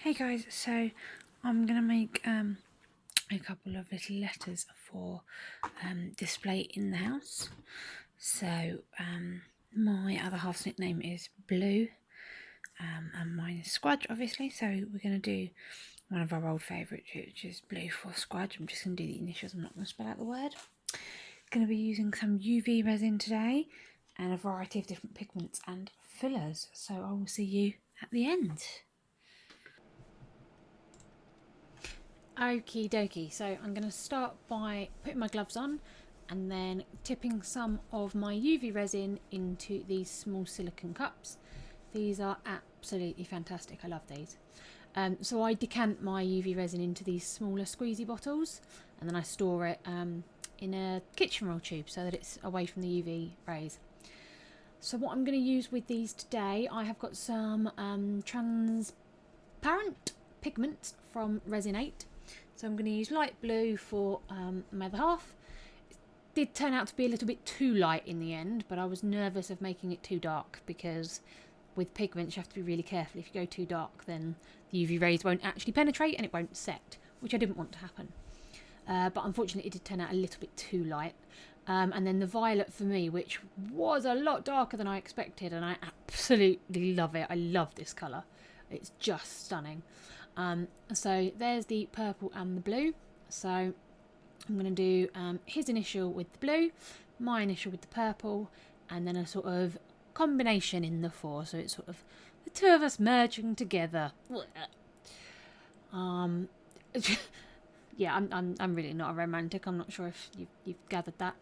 Hey guys, so I'm going to make a couple of little letters for display in the house. So my other half's nickname is Blue and mine is Squdge, obviously. So we're going to do one of our old favourites, which is Blue for Squdge. I'm just going to do the initials, I'm not going to spell out the word. Going to be using some UV resin today and a variety of different pigments and fillers. So I will see you at the end. Okie dokie, so I'm going to start by putting my gloves on and then tipping some of my UV resin into these small silicone cups. These are absolutely fantastic, I love these. So I decant my UV resin into these smaller squeezy bottles and then I store it in a kitchen roll tube so that it's away from the UV rays. So what I'm going to use with these today, I have got some transparent pigment from Resin 8. So I'm going to use light blue for my other half. It did turn out to be a little bit too light in the end, but I was nervous of making it too dark because with pigments you have to be really careful. If you go too dark then the UV rays won't actually penetrate and it won't set, which I didn't want to happen. But unfortunately it did turn out a little bit too light. And then the violet for me, which was a lot darker than I expected, and I absolutely love it. I love this colour. It's just stunning. So there's the purple and the blue. So I'm going to do his initial with the blue, my initial with the purple, and then a sort of combination in the four. So it's sort of the two of us merging together. Yeah, I'm really not a romantic. I'm not sure if you've gathered that.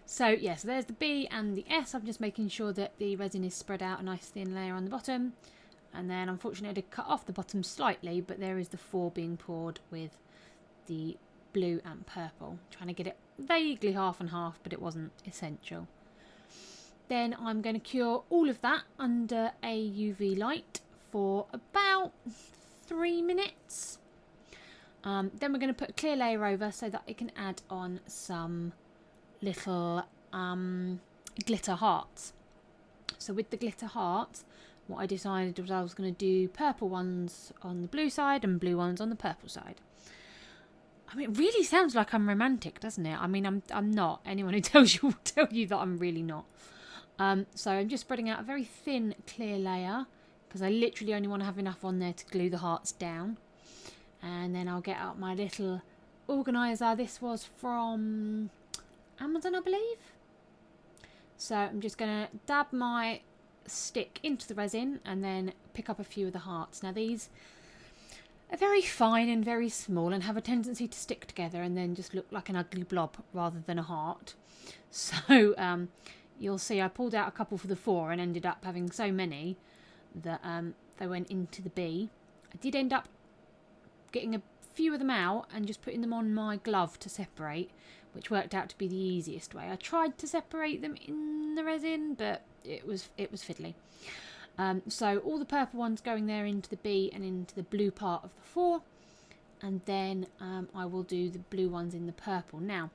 So yes, there's the B and the S. I'm just making sure that the resin is spread out a nice thin layer on the bottom. And then unfortunately I did cut off the bottom slightly, but there is the 4 being poured with the blue and purple. Trying to get it vaguely half and half, but it wasn't essential. Then I'm going to cure all of that under a UV light for about 3 minutes. Then we're going to put a clear layer over so that I can add on some little glitter hearts. So with the glitter hearts, what I decided was I was going to do purple ones on the blue side and blue ones on the purple side. I mean, it really sounds like I'm romantic, doesn't it? I mean, I'm not. Anyone who tells you will tell you that I'm really not. So I'm just spreading out a very thin, clear layer because I literally only want to have enough on there to glue the hearts down. And then I'll get out my little organiser. This was from Amazon, I believe. So I'm just going to dab my stick into the resin and then pick up a few of the hearts. Now these are very fine and very small and have a tendency to stick together and then just look like an ugly blob rather than a heart. So you'll see I pulled out a couple for the 4 and ended up having so many that they went into the B. I did end up getting a few of them out and just putting them on my glove to separate, which worked out to be the easiest way. I tried to separate them in the resin, but it was fiddly. So all the purple ones going there into the B and into the blue part of the 4, and then I will do the blue ones in the purple. Now,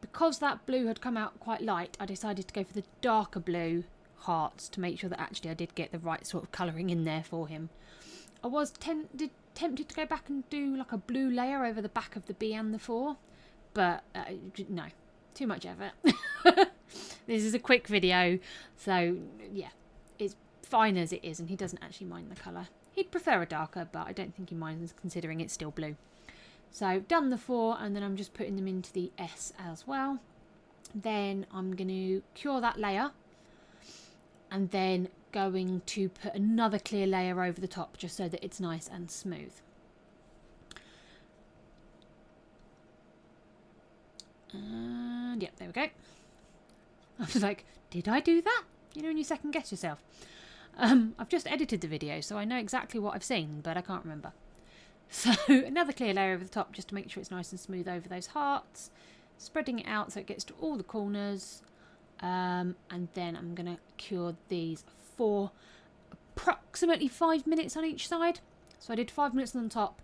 because that blue had come out quite light, I decided to go for the darker blue hearts to make sure that actually I did get the right sort of colouring in there for him. I was tempted to go back and do like a blue layer over the back of the B and the 4, but no, too much effort. This is a quick video, so yeah, it's fine as it is, and he doesn't actually mind the colour. He'd prefer a darker, but I don't think he minds considering it's still blue. So I've done the 4, and then I'm just putting them into the S as well. Then I'm going to cure that layer, and then going to put another clear layer over the top just so that it's nice and smooth. And yep, there we go. I was like, did I do that? You know when you second guess yourself. I've just edited the video, so I know exactly what I've seen, but I can't remember. So another clear layer over the top just to make sure it's nice and smooth over those hearts. Spreading it out so it gets to all the corners. And then I'm going to cure these for approximately 5 minutes on each side. So I did 5 minutes on the top,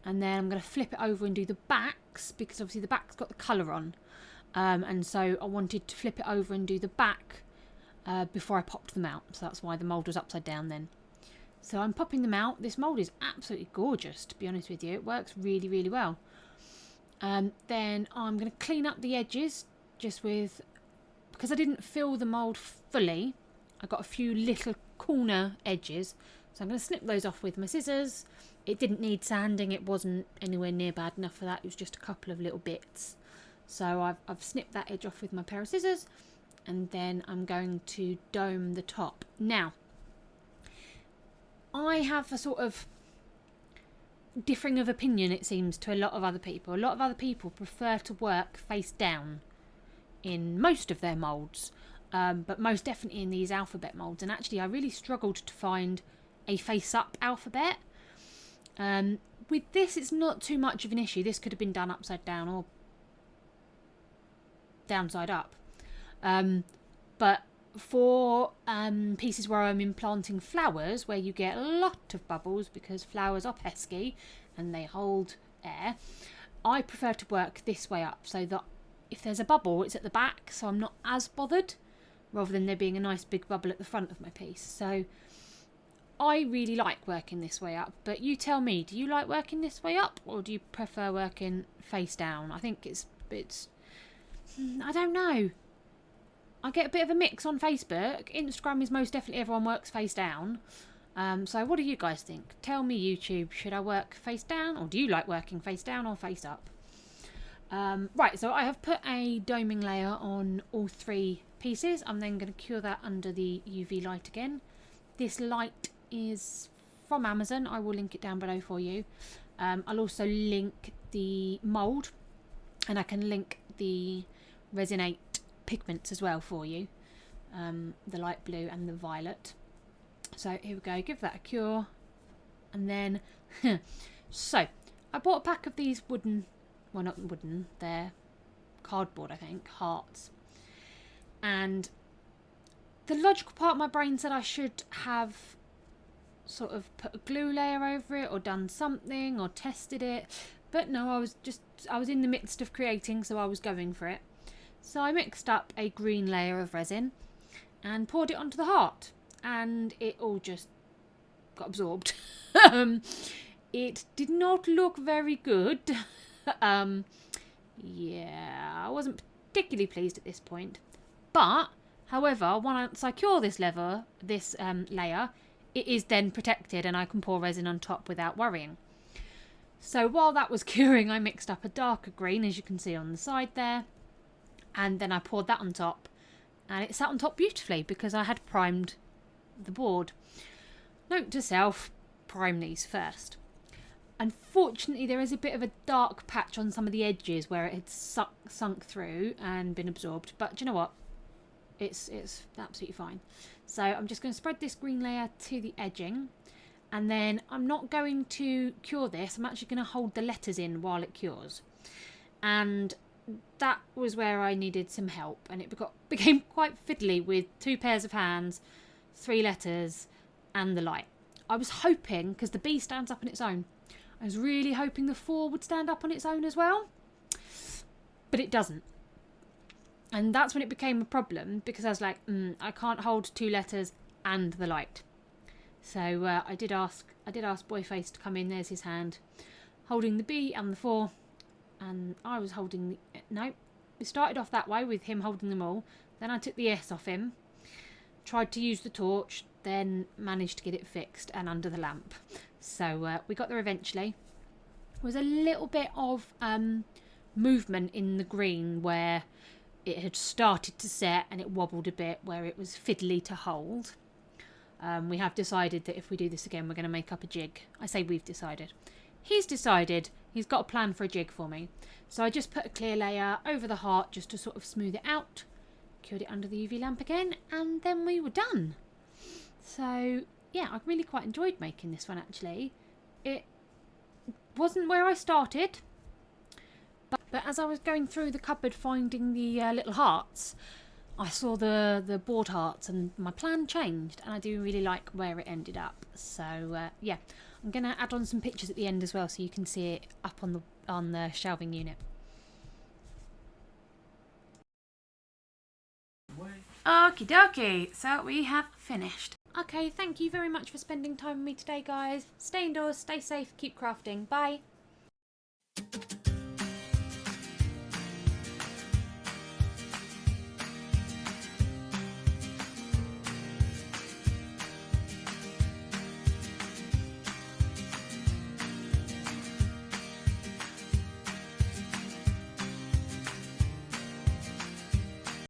and then I'm going to flip it over and do the backs, because obviously the back's got the colour on. And so I wanted to flip it over and do the back before I popped them out. So that's why the mould was upside down then. So I'm popping them out. This mould is absolutely gorgeous, to be honest with you. It works really, really well. Then I'm going to clean up the edges just with, because I didn't fill the mould fully, I got a few little corner edges. So I'm going to snip those off with my scissors. It didn't need sanding. It wasn't anywhere near bad enough for that. It was just a couple of little bits. So I've snipped that edge off with my pair of scissors. And then I'm going to dome the top. Now, I have a sort of differing of opinion, it seems, to a lot of other people. A lot of other people prefer to work face down in most of their moulds, but most definitely in these alphabet moulds. And actually I really struggled to find a face up alphabet. With this, it's not too much of an issue. This could have been done upside down or downside up. But for pieces where I'm implanting flowers, where you get a lot of bubbles because flowers are pesky and they hold air, I prefer to work this way up so that if there's a bubble, it's at the back, so I'm not as bothered, rather than there being a nice big bubble at the front of my piece. So I really like working this way up, but you tell me, do you like working this way up or do you prefer working face down? I think it's I don't know. I get a bit of a mix on Facebook. Instagram is most definitely everyone works face down. So what do you guys think? Tell me, YouTube, should I work face down, or do you like working face down or face up? Right, so I have put a doming layer on all three pieces. I'm then going to cure that under the UV light again. This light is from Amazon. I will link it down below for you. I'll also link the mould, and I can link the Resin pigments as well for you, the light blue and the violet. So here we go, give that a cure, and then so I bought a pack of these wooden, well, not wooden, they're cardboard, I think, hearts, and the logical part of my brain said I should have sort of put a glue layer over it or done something or tested it, but no, I was in the midst of creating, so I was going for it. So I mixed up a green layer of resin and poured it onto the heart, and it all just got absorbed. It did not look very good. Yeah, I wasn't particularly pleased at this point. But, however, once I cure this layer, it is then protected and I can pour resin on top without worrying. So while that was curing, I mixed up a darker green, as you can see on the side there. And then I poured that on top, and it sat on top beautifully because I had primed the board. Note to self, prime these first. Unfortunately, there is a bit of a dark patch on some of the edges where it had sunk through and been absorbed. But do you know what? It's absolutely fine. So I'm just going to spread this green layer to the edging. And then I'm not going to cure this. I'm actually going to hold the letters in while it cures. And that was where I needed some help, and it became quite fiddly with 2 pairs of hands, 3 letters, and the light. I was hoping, because the B stands up on its own, I was really hoping the 4 would stand up on its own as well, but it doesn't. And that's when it became a problem, because I was like, I can't hold 2 letters and the light. So I did ask Boyface to come in. There's his hand, holding the B and the 4. And I was holding no, it started off that way with him holding them all. Then I took the S off him, tried to use the torch, then managed to get it fixed and under the lamp. So we got there eventually. There was a little bit of movement in the green where it had started to set and it wobbled a bit, where it was fiddly to hold. We have decided that if we do this again, we're going to make up a jig. I say we've decided. He's decided. He's got a plan for a jig for me. So I just put a clear layer over the heart just to sort of smooth it out. Cured it under the UV lamp again, and then we were done. So yeah, I really quite enjoyed making this one actually. It wasn't where I started, but as I was going through the cupboard finding the little hearts, I saw the board hearts and my plan changed, and I do really like where it ended up. So yeah, I'm going to add on some pictures at the end as well so you can see it up on the shelving unit. Okie dokie, so we have finished. Okay, thank you very much for spending time with me today, guys. Stay indoors, stay safe, keep crafting. Bye.